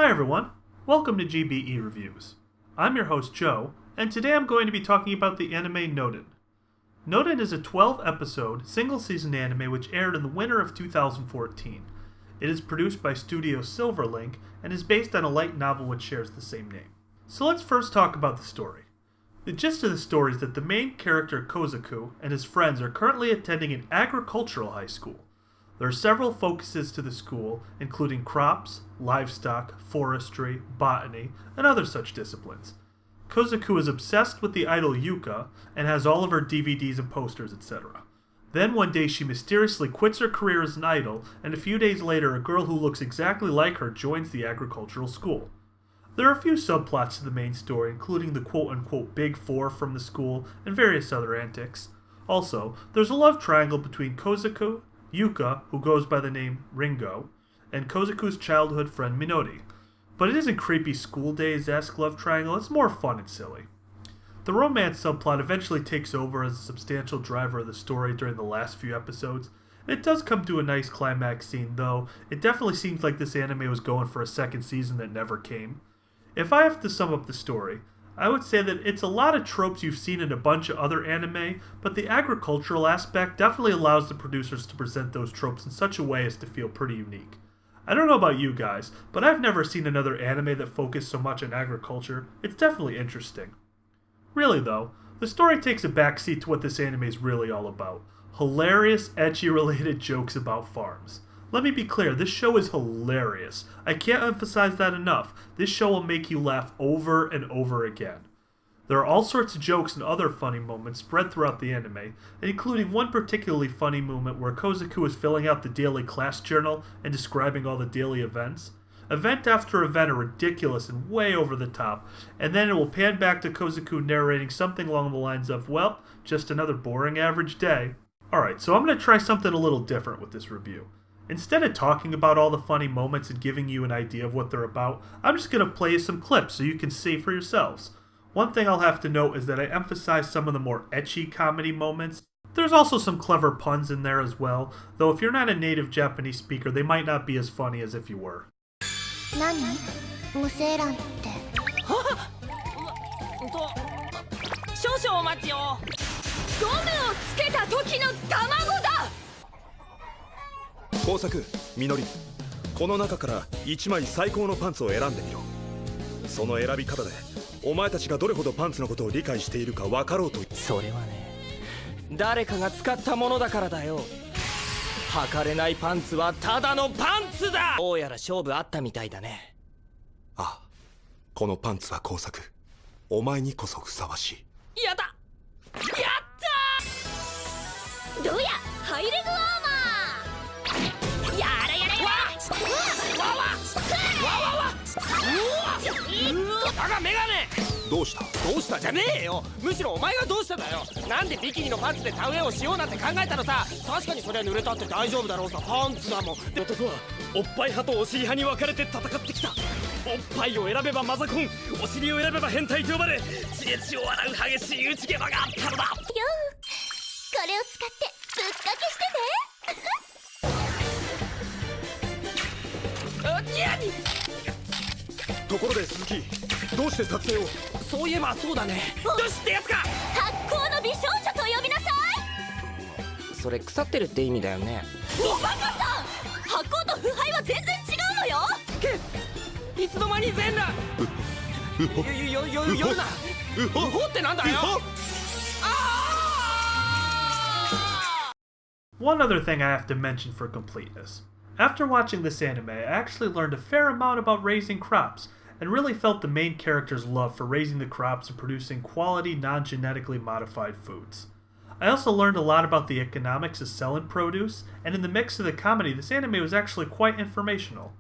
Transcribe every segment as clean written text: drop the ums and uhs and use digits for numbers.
Hi everyone, welcome to GBE Reviews. I'm your host Joe, and today I'm going to be talking about the anime Nourin. Nourin is a 12-episode, single-season anime which aired in the winter of 2014. It is produced by Studio Silverlink and is based on a light novel which shares the same name. So let's first talk about the story. The gist of the story is that the main character Kozaku and his friends are currently attending an agricultural high school. There are several focuses to the school, including crops, livestock, forestry, botany, and other such disciplines. Kozaku is obsessed with the idol Yuka and has all of her DVDs and posters, etc. Then one day she mysteriously quits her career as an idol, and a few days later a girl who looks exactly like her joins the agricultural school. There are a few subplots to the main story, including the quote-unquote Big Four from the school and various other antics. Also, there's a love triangle between Kozaku, Yuka, who goes by the name Ringo, and Kozaku's childhood friend Minori. But it isn't creepy school days-esque love triangle, it's more fun and silly. The romance subplot eventually takes over as a substantial driver of the story during the last few episodes. It does come to a nice climax scene, though it definitely seems like this anime was going for a second season that never came. If I have to sum up the story, I would say that it's a lot of tropes you've seen in a bunch of other anime, but the agricultural aspect definitely allows the producers to present those tropes in such a way as to feel pretty unique. I don't know about you guys, but I've never seen another anime that focused so much on agriculture. It's definitely interesting. Really though, the story takes a backseat to what this anime is really all about. Hilarious, ecchi-related jokes about farms. Let me be clear, this show is hilarious. I can't emphasize that enough. This show will make you laugh over and over again. There are all sorts of jokes and other funny moments spread throughout the anime, including one particularly funny moment where Kozaku is filling out the daily class journal and describing all the daily events. Event after event are ridiculous and way over the top, and then it will pan back to Kozaku narrating something along the lines of, well, just another boring average day. Alright, so I'm going to try something a little different with this review. Instead of talking about all the funny moments and giving you an idea of what they're about, I'm just going to play you some clips so you can see for yourselves. One thing I'll have to note is that I emphasize some of the more ecchi comedy moments. There's also some clever puns in there as well, though if you're not a native Japanese speaker, they might not be as funny as if you were. 何？無精卵って。少々お待ちを。ゴムをつけた時の卵だ。工作、みのり、この中から1枚最高のパンツを選んでみろ。その選び方でお前たちがどれほどパンツのことを理解しているか分かろうと。それはね、誰かが使ったものだからだよ。履かれないパンツはただのパンツだ。どうやら勝負あったみたいだね。ああ、このパンツは工作、お前にこそふさわしい。やった、やった。どうや、ハイレグアーマー。やらやらやら。わわわわわわ。バカメガネ。どうしたどうしたじゃねえよ。むしろお前がどうしたんだよ。なんでビキニのパンツで田植えをしようなんて考えたのさ。確かにそれは濡れたって大丈夫だろうさ。パンツだもん。男はおっぱい派とお尻派に分かれて戦ってきた。おっぱいを選べばマザコン、お尻を選べば変態と呼ばれ、血で血を洗う激しい内毛場があったのだ。よこれを使ってぶっかけしてね。ところで鈴木、どうして撮影を。そういえばそうだね。よしってやつか。発酵の美少女と呼びなさい。それ腐ってるって意味だよね。おバカさん、発酵と腐敗は全然違うのよ。いつの間に全裸。夜な。うほってなんだよ。One other thing I have to mention for completeness. After watching this anime, I actually learned a fair amount about raising crops, and really felt the main character's love for raising the crops and producing quality, non-genetically modified foods. I also learned a lot about the economics of selling produce, and in the mix of the comedy, this anime was actually quite informational.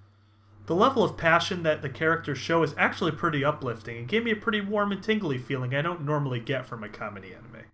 The level of passion that the characters show is actually pretty uplifting, and gave me a pretty warm and tingly feeling I don't normally get from a comedy anime.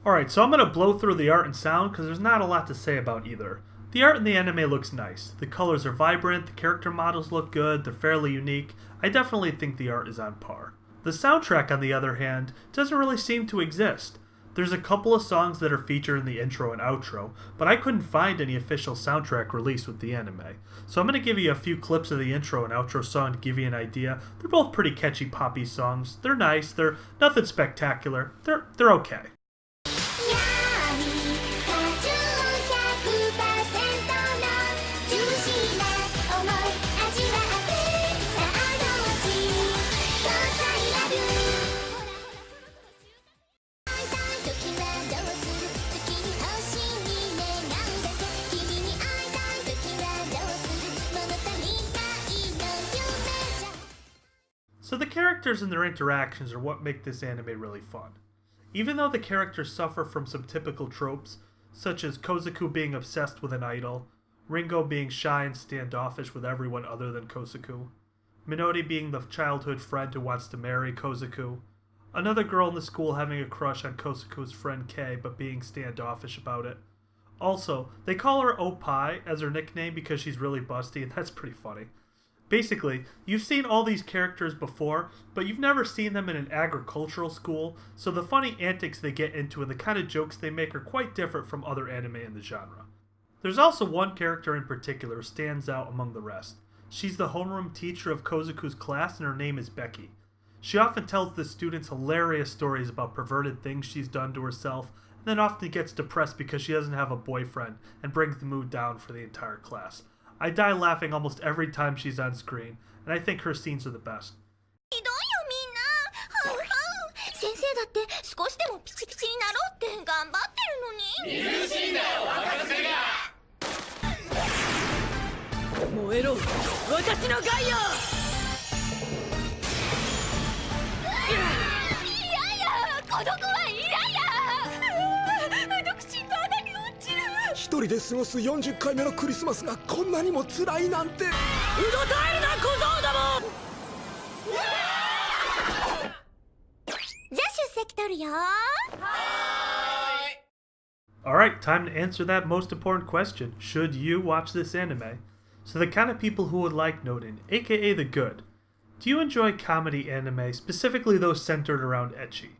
Alright, so I'm going to blow through the art and sound, because there's not a lot to say about either. The art in the anime looks nice. The colors are vibrant, the character models look good, they're fairly unique. I definitely think the art is on par. The soundtrack, on the other hand, doesn't really seem to exist. There's a couple of songs that are featured in the intro and outro, but I couldn't find any official soundtrack released with the anime. So I'm going to give you a few clips of the intro and outro song to give you an idea. They're both pretty catchy poppy songs. They're nice, they're nothing spectacular. They're okay. 'So the characters and their interactions are what make this anime really fun. Even though the characters suffer from some typical tropes, such as Kozaku being obsessed with an idol, Ringo being shy and standoffish with everyone other than Kozaku, Minori being the childhood friend who wants to marry Kozaku, another girl in the school having a crush on Kozaku's friend Kei but being standoffish about it. Also, they call her Oppai as her nickname because she's really busty, and that's pretty funny. Basically, you've seen all these characters before, but you've never seen them in an agricultural school, so the funny antics they get into and the kind of jokes they make are quite different from other anime in the genre. There's also one character in particular who stands out among the rest. She's the homeroom teacher of Kozaku's class, and her name is Becky. She often tells the students hilarious stories about perverted things she's done to herself, and then often gets depressed because she doesn't have a boyfriend, and brings the mood down for the entire class. I die laughing almost every time she's on screen, and I think her scenes are the best. ひどいよみんな。はうはう。先生だって少しでもピチピチになろうって頑張ってるのに。見苦しいんだよ若手が。燃えろ私のガイア。いやや孤独は嫌や。独身の穴に落ちる。一人で過ごす40回目のクリスマスがこんなにも辛いなんて。うろたえるな小僧だもん。じゃあ出席取るよ。Alright, time to answer that most important question. Should you watch this anime? So the kind of people who would like Nourin, aka the good. Do you enjoy comedy anime, specifically those centered around ecchi?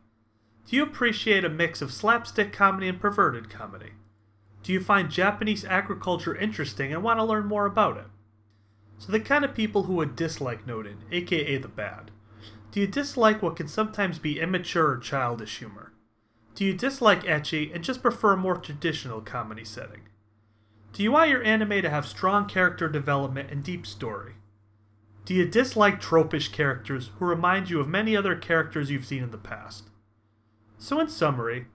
Do you appreciate a mix of slapstick comedy and perverted comedy? Do you find Japanese agriculture interesting and want to learn more about it? So the kind of people who would dislike Nourin, aka the bad. Do you dislike what can sometimes be immature or childish humor? Do you dislike ecchi and just prefer a more traditional comedy setting? Do you want your anime to have strong character development and deep story? Do you dislike tropish characters who remind you of many other characters you've seen in the past? So in summary,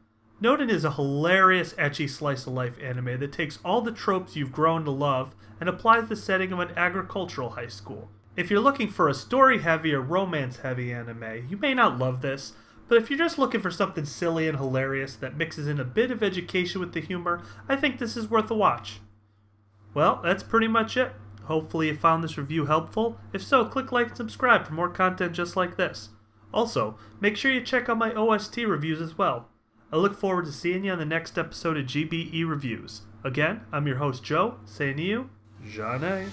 Nourin is a hilarious ecchi slice-of-life anime that takes all the tropes you've grown to love and applies the setting of an agricultural high school. If you're looking for a story-heavy or romance-heavy anime, you may not love this, but if you're just looking for something silly and hilarious that mixes in a bit of education with the humor, I think this is worth a watch. Well, that's pretty much it. Hopefully you found this review helpful. If so, click like and subscribe for more content just like this. Also, make sure you check out my OST reviews as well. I look forward to seeing you on the next episode of GBE Reviews. Again, I'm your host Joe, saying to you, Jeanne.